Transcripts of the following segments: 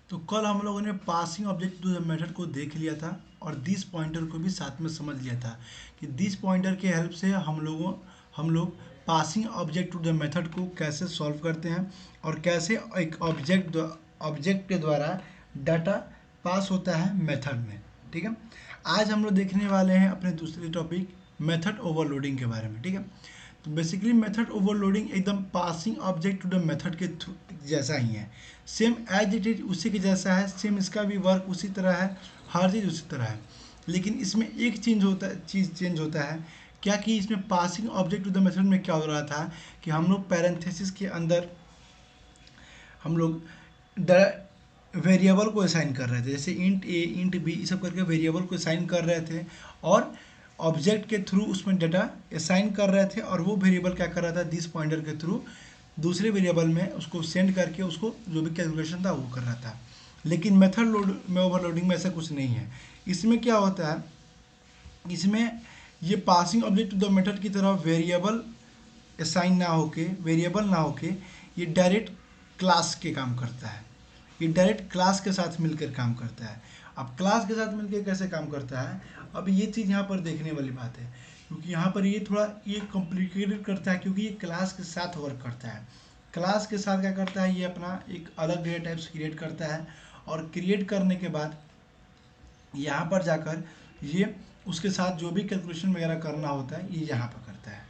तो कल हम लोगों ने passing object to the method को देख लिया था और दिस पॉइंटर को भी साथ में समझ लिया था कि दिस पॉइंटर के हेल्प से हम लोग passing object to the method को कैसे सॉल्व करते हैं और कैसे एक ऑब्जेक्ट के द्वारा डाटा पास होता है मेथड में। ठीक है, आज हम लोग देखने वाले हैं अपने दूसरे टॉपिक मेथड ओवरलोडिंग के बारे में। ठीक है, तो बेसिकली मेथड ओवरलोडिंग एकदम passing object to the method के जैसा ही है, सेम एज इट इज उसी के जैसा है, सेम इसका भी वर्क उसी तरह है, हर चीज़ उसी तरह है। लेकिन इसमें एक चीज़ चेंज होता है क्या कि इसमें passing object to the method में क्या हो रहा था कि हम लोग पैरेंथेसिस के अंदर हम लोग वेरिएबल को असाइन कर रहे थे, जैसे इंट ए इंट बी ये सब करके वेरिएबल को असाइन कर रहे थे और ऑब्जेक्ट के थ्रू उसमें डाटा असाइन कर रहे थे और वो वेरिएबल क्या कर रहा था दिस पॉइंटर के थ्रू दूसरे वेरिएबल में उसको सेंड करके उसको जो भी कैलकुलेशन था वो कर रहा था। लेकिन मेथड लोड में ओवरलोडिंग में ऐसा कुछ नहीं है। इसमें क्या होता है, इसमें ये passing object to the method की तरह वेरिएबल असाइन ना होके वेरिएबल ना होके ये डायरेक्ट क्लास के काम करता है, ये डायरेक्ट क्लास के साथ मिलकर काम करता है। अब क्लास के साथ मिलकर कैसे काम करता है, अब ये चीज़ यहाँ पर देखने वाली बात है क्योंकि यहाँ पर ये थोड़ा ये कॉम्प्लिकेटेड करता है क्योंकि ये क्लास के साथ वर्क करता है। क्लास के साथ क्या करता है, ये अपना एक अलग डेटा टाइप्स क्रिएट करता है और क्रिएट करने के बाद यहाँ पर जाकर ये उसके साथ जो भी कैलकुलेशन वगैरह करना होता है ये यहाँ पर करता है।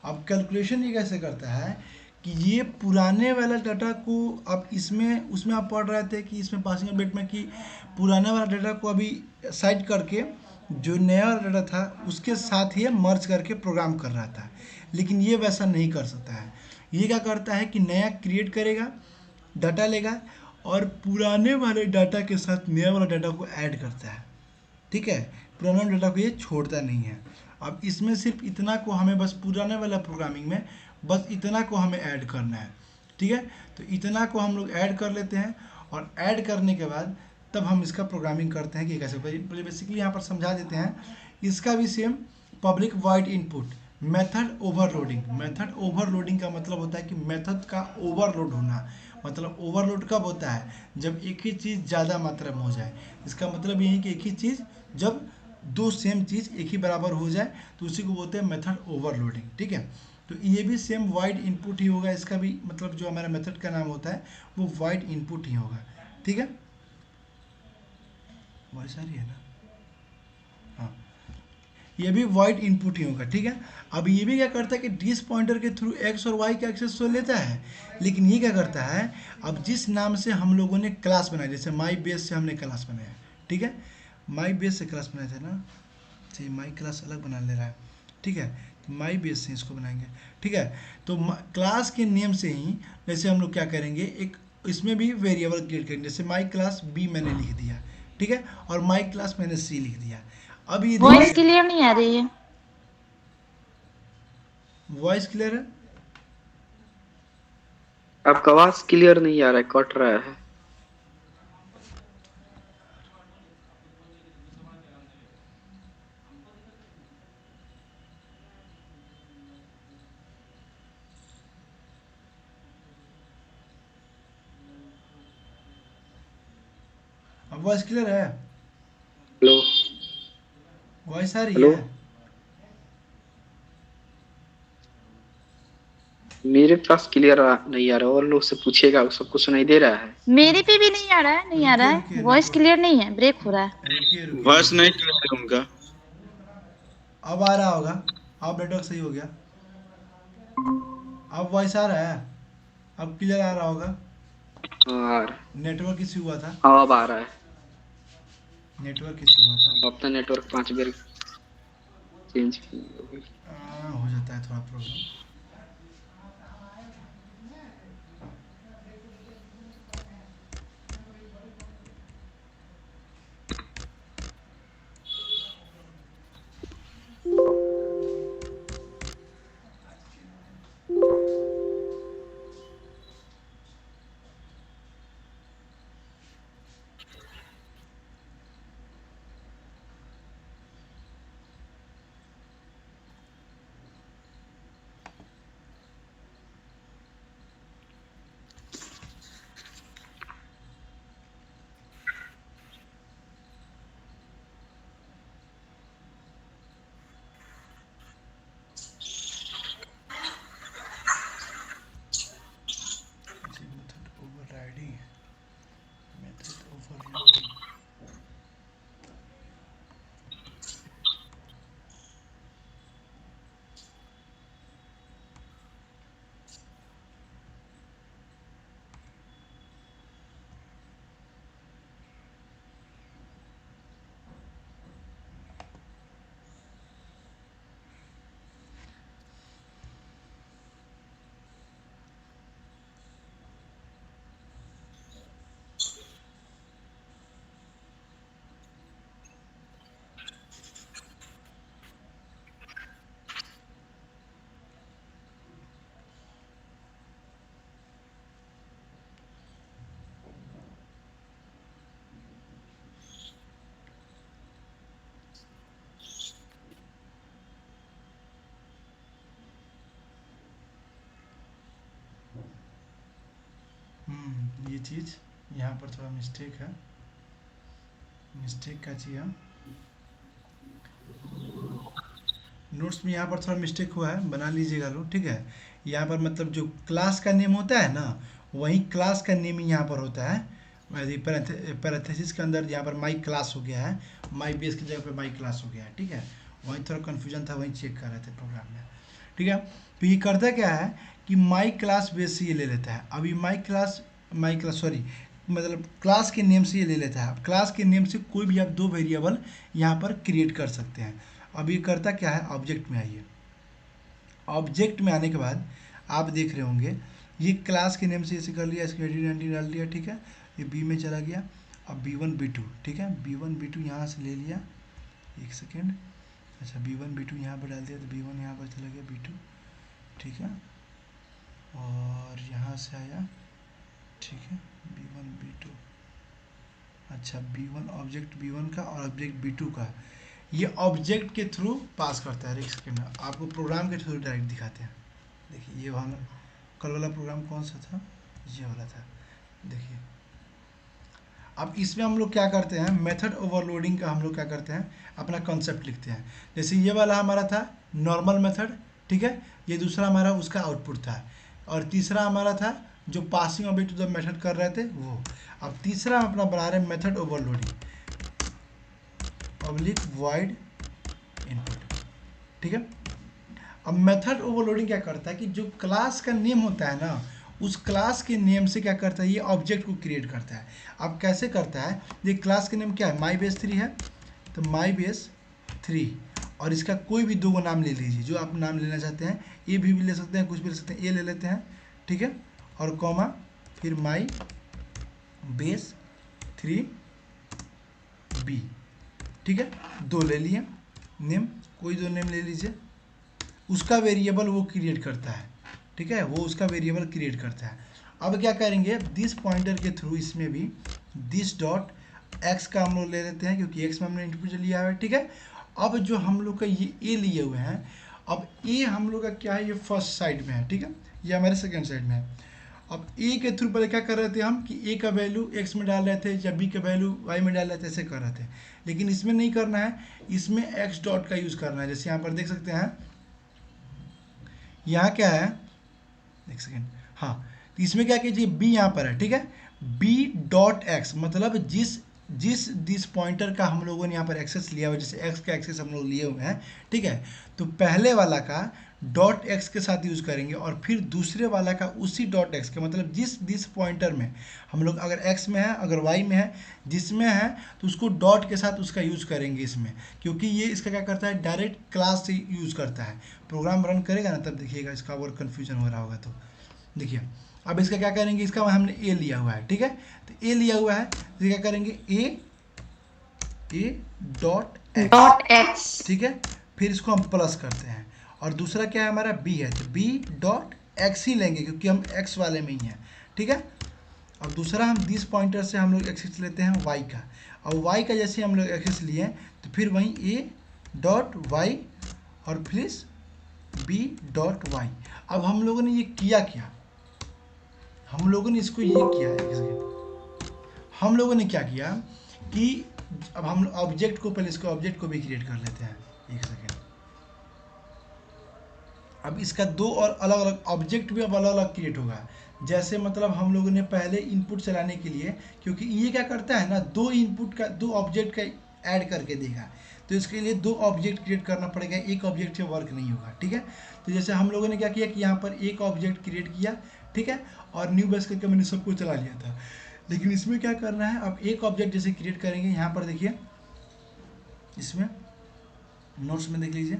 अब कैलकुलेशन ये कैसे करता है कि ये पुराने वाला डाटा को अब इसमें उसमें आप पढ़ रहे थे कि इसमें पासिंग अपडेट में कि पुराने वाला डाटा को अभी साइड करके जो नया वाला डाटा था उसके साथ ही मर्ज करके प्रोग्राम कर रहा था। लेकिन ये वैसा नहीं कर सकता है। ये क्या करता है कि नया क्रिएट करेगा, डाटा लेगा और पुराने वाले डाटा के साथ नया वाला डाटा को ऐड करता है। ठीक है, पुराना डाटा को ये छोड़ता नहीं है। अब इसमें सिर्फ इतना को हमें बस पुराने वाला प्रोग्रामिंग में बस इतना को हमें ऐड करना है। ठीक है, तो इतना को हम लोग ऐड कर लेते हैं और ऐड करने के बाद तब हम इसका प्रोग्रामिंग करते हैं कि कैसे। बेसिकली यहाँ पर समझा देते हैं इसका भी same public wide input method overloading. Method overloading का मतलब होता है कि मेथड का ओवरलोड होना। मतलब ओवरलोड कब होता है, जब एक ही चीज़ ज़्यादा मात्रा में हो जाए। इसका मतलब ये है कि एक ही चीज़ जब दो सेम चीज़ एक ही बराबर हो जाए तो उसी को बोलते हैं मेथड ओवरलोडिंग। ठीक है, तो ये भी सेम वाइड इनपुट ही होगा, इसका भी मतलब जो हमारा मेथड का नाम होता है वो वाइड इनपुट ही होगा। ठीक है, वॉइस आ रही है ना, हाँ, ये भी वाइड इनपुट ही होगा। ठीक है, अब ये भी क्या करता है कि डिस पॉइंटर के थ्रू एक्स और वाई का एक्सेस तो लेता है, लेकिन ये क्या करता है, अब जिस नाम से हम लोगों ने क्लास बनाया, जैसे माई बेस से हमने क्लास बनाया, ठीक है, माई बेस से क्लास बनाए थे ना, से माई क्लास अलग बना ले रहा है। ठीक है, तो माई बेस से इसको बनाएंगे। ठीक है, तो क्लास के नेम से ही जैसे हम लोग क्या करेंगे, एक इसमें भी वेरिएबल क्रिएट करेंगे, जैसे माई क्लास बी मैंने लिख दिया, ठीक है, और माई क्लास मैंने सी लिख दिया। अब ये वॉइस देखिए, क्लियर नहीं आ रही है। वॉइस क्लियर है? आपका आवाज क्लियर नहीं आ रहा है, कट रहा है। अब वॉइस क्लियर है? हेलो। वॉइस आ रही हेलो। है? मेरे पास क्लियर नहीं आ रहा, और लोग से पूछेगा, सबको सुनाई दे रहा है। मेरे पे भी नहीं आ रहा है, नहीं आ रहा रुकिए है, रुकिए वॉइस नेटवर्क, क्लियर नहीं है, ब्रेक हो रहा है। रुकिए रुकिए वॉइस नहीं रुकिए, क्लियर है उनका। अब आ रहा होगा। अब नेटवर्क सही हो गया, अब वॉइस आ रहा है, अब क्लियर आ रहा होगा। और नेटवर्क इश्यू हुआ था, हाँ, अब आ रहा है। नेटवर्क इश्यू हुआ था। अब अपना नेटवर्क 5 बार चेंज किए। हो जाता है थोड़ा प्रॉब्लम। चीज़ यहाँ पर थोड़ा मिस्टेक है, मिस्टेक का चीज़ है, नोट्स में यहाँ पर थोड़ा मिस्टेक हुआ है, बना लीजिएगा लोग, ठीक है। यहाँ पर मतलब जो क्लास का नेम होता है ना, वही क्लास का नेम यहाँ पर होता है। यदि पैरेंथेसिस के अंदर यहाँ पर माई क्लास हो गया है, माई बेस की जगह पर माई क्लास हो गया है, ठीक है। वहीं थोड़ा कन्फ्यूजन था, वहीं चेक कर रहे थे प्रोग्राम में, ठीक है। तो ये करता क्या है कि माई क्लास बेस से ये ले लेता है। अभी माई क्लास सॉरी, मतलब क्लास के नेम से ये ले लेता है। क्लास के नेम से कोई भी आप दो वेरिएबल यहाँ पर क्रिएट कर सकते हैं। अब ये करता क्या है, ऑब्जेक्ट में आइए। ऑब्जेक्ट में आने के बाद आप देख रहे होंगे ये क्लास के नेम से ऐसे कर लिया, इसकी आइडेंटिटी डाल दिया, ठीक है। ये बी में चला गया। अब B1 B2, ठीक है, B1 B2 यहाँ से ले लिया, एक सेकेंड, अच्छा B1 B2 यहाँ पर डाल दिया, तो B1 यहाँ पर चला गया, B2, ठीक है, और यहाँ से आया, ठीक है, B1 B2, अच्छा B1 ऑब्जेक्ट B1 का और ऑब्जेक्ट B2 का, ये ऑब्जेक्ट के थ्रू पास करता है। एक सेकेंड, आपको प्रोग्राम के थ्रू डायरेक्ट दिखाते हैं। देखिए ये वाला कल वाला प्रोग्राम कौन सा था, ये वाला था, देखिए। अब इसमें हम लोग क्या करते हैं, मेथड ओवरलोडिंग का हम लोग क्या करते हैं, अपना कॉन्सेप्ट लिखते हैं। जैसे ये वाला हमारा था नॉर्मल मेथड, ठीक है, ये दूसरा हमारा उसका आउटपुट था, और तीसरा हमारा था जो passing object to the method कर रहे थे वो। अब तीसरा हम अपना बना रहे हैं method overloading public void input, ठीक है। अब मेथड ओवरलोडिंग क्या करता है कि जो क्लास का नेम होता है ना, उस क्लास के नेम से क्या करता है, ये ऑब्जेक्ट को क्रिएट करता है। अब कैसे करता है, ये क्लास का नेम क्या है, माई बेस 3 है, तो माई बेस 3, और इसका कोई भी दो नाम ले लीजिए, जो आप नाम लेना चाहते हैं, ए भी ले सकते हैं, कुछ भी ले सकते हैं, ए ले लेते हैं, ठीक है, और कॉमा फिर माई बेस 3 बी, ठीक है, दो ले लिए नेम, कोई दो नेम ले लीजिए, उसका वेरिएबल वो क्रिएट करता है, ठीक है, वो उसका वेरिएबल क्रिएट करता है। अब क्या करेंगे, दिस पॉइंटर के थ्रू इसमें भी दिस डॉट एक्स का हम लोग ले लेते हैं, क्योंकि एक्स में हमने इनपुट लिया है, ठीक है। अब जो हम लोग का ये ए लिए हुए हैं, अब ए हम लोग का क्या है, ये फर्स्ट साइड में है, ठीक है, ये हमारे सेकेंड साइड में है। अब ए के थ्रू पहले क्या कर रहे थे हम कि ए का वैल्यू एक्स में डाल रहे थे, या बी का वैल्यू वाई में डाल रहे थे, ऐसे कर रहे थे। लेकिन इसमें नहीं करना है, इसमें एक्स डॉट का यूज़ करना है। जैसे यहाँ पर देख सकते हैं, यहाँ क्या है, एक सेकेंड, हाँ, तो इसमें क्या कीजिए, बी यहाँ पर है, ठीक है, बी डॉट एक्स, मतलब जिस पॉइंटर का हम लोगों ने यहाँ पर एक्सेस लिया हुआ, जैसे एक्स का एक्सेस हम लोग लिए हुए हैं, ठीक है, तो पहले वाला का डॉट एक्स के साथ यूज़ करेंगे, और फिर दूसरे वाला का उसी डॉट एक्स के, मतलब जिस पॉइंटर में हम लोग अगर एक्स में है, अगर वाई में है, जिसमें है, तो उसको डॉट के साथ उसका यूज़ करेंगे इसमें, क्योंकि ये इसका क्या करता है, डायरेक्ट क्लास से यूज़ करता है। प्रोग्राम रन करेगा ना, तब देखिएगा इसका और कन्फ्यूजन हो रहा होगा। तो देखिए अब इसका क्या करेंगे, इसका हमने ए लिया हुआ है, ठीक है, तो ए लिया हुआ है, तो क्या करेंगे, ए डॉट एक्स, ठीक है, फिर इसको हम प्लस करते हैं, और दूसरा क्या है हमारा, बी है, तो बी डॉट एक्स ही लेंगे, क्योंकि हम एक्स वाले में ही हैं, ठीक है। अब दूसरा हम दिस पॉइंटर से हम लोग एक्सेस लेते हैं वाई का, और वाई का जैसे हम लोग एक्सेस लिए तो फिर वहीं ए डॉट वाई और फिर बी डॉट वाई। अब हम लोगों ने ये किया क्या, हम लोगों ने इसको ये किया है, हम लोगों ने क्या किया कि अब हम ऑब्जेक्ट को, पहले इसको ऑब्जेक्ट को भी क्रिएट कर लेते हैं, एक सेकेंड। अब इसका दो और अलग अलग ऑब्जेक्ट भी अब अलग अलग क्रिएट होगा। जैसे मतलब हम लोगों ने पहले इनपुट चलाने के लिए, क्योंकि ये क्या करता है ना, दो इनपुट का, दो ऑब्जेक्ट का ऐड करके देगा, तो इसके लिए दो ऑब्जेक्ट क्रिएट करना पड़ेगा, एक ऑब्जेक्ट से वर्क नहीं होगा, ठीक है। तो जैसे हम लोगों ने क्या किया कि यहाँ पर एक ऑब्जेक्ट क्रिएट किया, ठीक है, और न्यू बेस करके मैंने सबको चला लिया था। लेकिन इसमें क्या करना है, अब एक ऑब्जेक्ट जैसे क्रिएट करेंगे, यहाँ पर देखिए, इसमें नोट्स में देख लीजिए,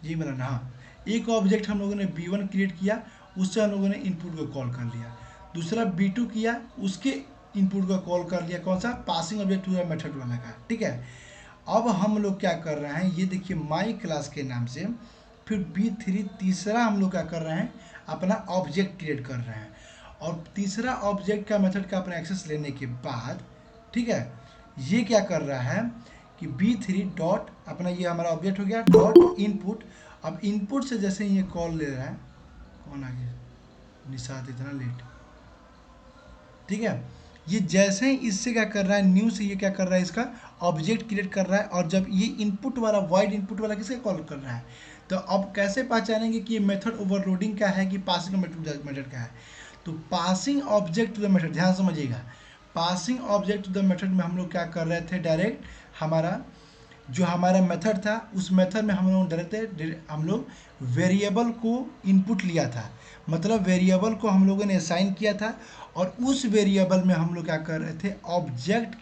ये मिला, हाँ, एक ऑब्जेक्ट हम लोगों ने B1 क्रिएट किया, उससे हम लोगों ने इनपुट को कॉल कर लिया, दूसरा B2 किया, उसके इनपुट को कॉल कर लिया, कौन सा, passing object to the method वाला का, ठीक है। अब हम लोग क्या कर रहे हैं, ये देखिए माई क्लास के नाम से, फिर B3 तीसरा हम लोग क्या कर रहे हैं, अपना ऑब्जेक्ट क्रिएट कर रहे हैं, और तीसरा ऑब्जेक्ट का मेथड का अपना एक्सेस लेने के बाद, ठीक है, ये क्या कर रहा है कि B3 डॉट अपना, ये हमारा ऑब्जेक्ट हो गया, डॉट इनपुट। अब इनपुट से जैसे ये कॉल ले रहा है, कौन आ गया, निशात, इतना लेट, ठीक है। ये जैसे ही इससे क्या कर रहा है, न्यू से ये क्या कर रहा है, इसका ऑब्जेक्ट क्रिएट कर रहा है। और जब ये इनपुट वाला वाइड इनपुट वाला किसके कॉल कर रहा है, तो अब कैसे पहचानेंगे कि ये मेथड ओवरलोडिंग का है कि पासिंग मेथड का है। तो passing object to the method, ध्यान समझिएगा, passing object to the method में हम लोग क्या कर रहे थे, डायरेक्ट हमारा जो हमारा मेथड था उस मेथड में हम लोग डायरेक्ट हम लोग वेरिएबल को इनपुट लिया था, मतलब वेरिएबल को हम लोगों ने असाइन किया था। और उस वेरिएबल में हम लोग क्या कर रहे थे, ऑब्जेक्ट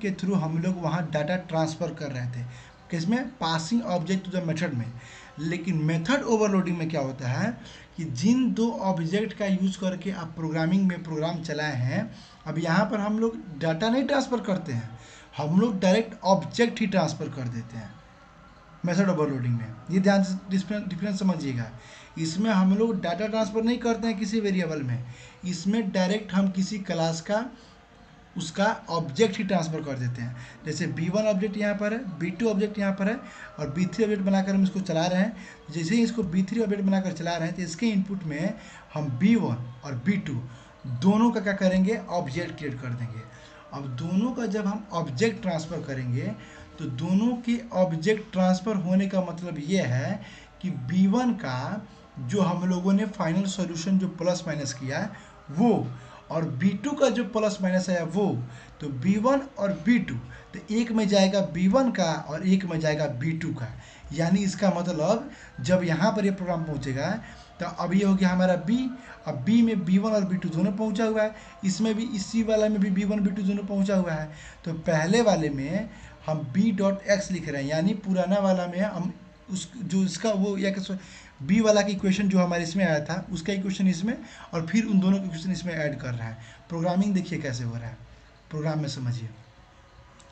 के थ्रू हम लोग वहाँ डाटा ट्रांसफ़र कर रहे थे, किसमें, passing object to the method में। लेकिन मेथड ओवरलोडिंग में क्या होता है कि जिन दो ऑब्जेक्ट का यूज़ करके आप प्रोग्रामिंग में प्रोग्राम चलाए हैं, अब यहाँ पर हम लोग डाटा नहीं ट्रांसफ़र करते हैं, हम लोग डायरेक्ट ऑब्जेक्ट ही ट्रांसफ़र कर देते हैं मेथड ओवरलोडिंग में। ये ध्यान से डिफरेंस समझिएगा। इसमें हम लोग डाटा ट्रांसफ़र नहीं करते हैं किसी वेरिएबल में, इसमें डायरेक्ट हम किसी क्लास का उसका ऑब्जेक्ट ही ट्रांसफ़र कर देते हैं। जैसे B1 ऑब्जेक्ट यहाँ पर है, B2 ऑब्जेक्ट यहाँ पर है, और B3 ऑब्जेक्ट बनाकर हम इसको चला रहे हैं। जैसे ही इसको B3 ऑब्जेक्ट बनाकर चला रहे हैं तो इसके इनपुट में हम B1 और B2 दोनों का क्या करेंगे, ऑब्जेक्ट क्रिएट कर देंगे। अब दोनों का जब हम ऑब्जेक्ट ट्रांसफ़र करेंगे तो दोनों के ऑब्जेक्ट ट्रांसफ़र होने का मतलब ये है कि B1 का जो हम लोगों ने फाइनल सॉल्यूशन जो प्लस माइनस किया है वो, और B2 का जो प्लस माइनस आया वो, तो B1 और B2, तो एक में जाएगा B1 का और एक में जाएगा B2 का। यानी इसका मतलब जब यहाँ पर ये प्रोग्राम पहुँचेगा तो अब ये हो गया हमारा B, अब B में B1 और B2 दोनों पहुँचा हुआ है, इसमें भी इसी वाला में भी B1 B2 दोनों पहुँचा हुआ है। तो पहले वाले में हम B.X लिख रहे हैं, यानी पुराना वाला में हम उस जो इसका वो या बी वाला की इक्वेशन जो हमारे इसमें आया था उसका इक्वेशन इसमें, और फिर उन दोनों के इक्वेशन इसमें ऐड कर रहा है। प्रोग्रामिंग देखिए कैसे हो रहा है, प्रोग्राम में समझिए।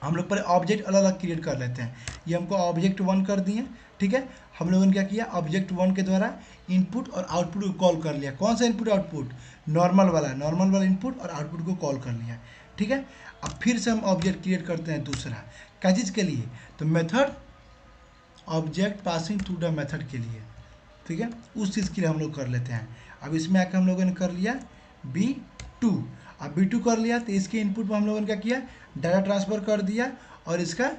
हम लोग पर ऑब्जेक्ट अलग अलग क्रिएट कर लेते हैं। ये हमको ऑब्जेक्ट 1 कर दिए, ठीक है। हम लोगों ने क्या किया, ऑब्जेक्ट 1 के द्वारा इनपुट और आउटपुट को कॉल कर लिया। कौन सा इनपुट आउटपुट, नॉर्मल वाला इनपुट और आउटपुट को कॉल कर लिया, ठीक है। अब फिर से हम ऑब्जेक्ट क्रिएट करते हैं दूसरा, क्या चीज़ के लिए, तो method object passing through the method के लिए, ठीक है, उस चीज़ के लिए हम लोग कर लेते हैं। अब इसमें आकर हम लोगों ने कर लिया B2, अब B2 कर लिया तो इसके इनपुट में हम लोगों ने क्या किया, डाटा ट्रांसफ़र कर दिया और इसका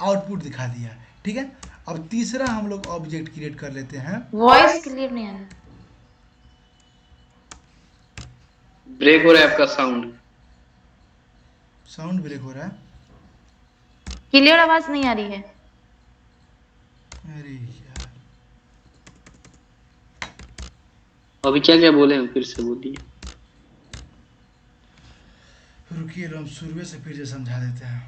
आउटपुट दिखा दिया, ठीक है। अब तीसरा हम लोग ऑब्जेक्ट क्रिएट कर लेते हैं। वॉइस क्लियर नहीं आ रहा, ब्रेक हो रहा है आपका साउंड। साउंड ब्रेक हो रहा है, क्लियर आवाज नहीं आ रही है। अरे यार, अभी क्या क्या बोले हैं फिर से बोलिए। रुकिए हम शुरू से फिर से समझा देते हैं।